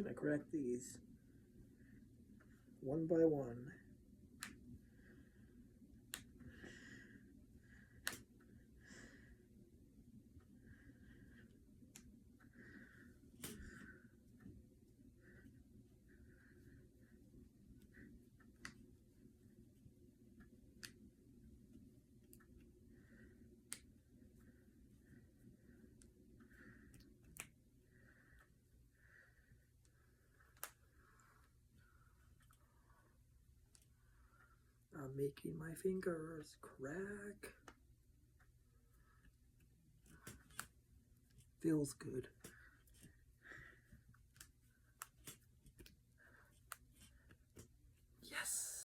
gonna crack these one by one. I'm making my fingers crack. Feels good.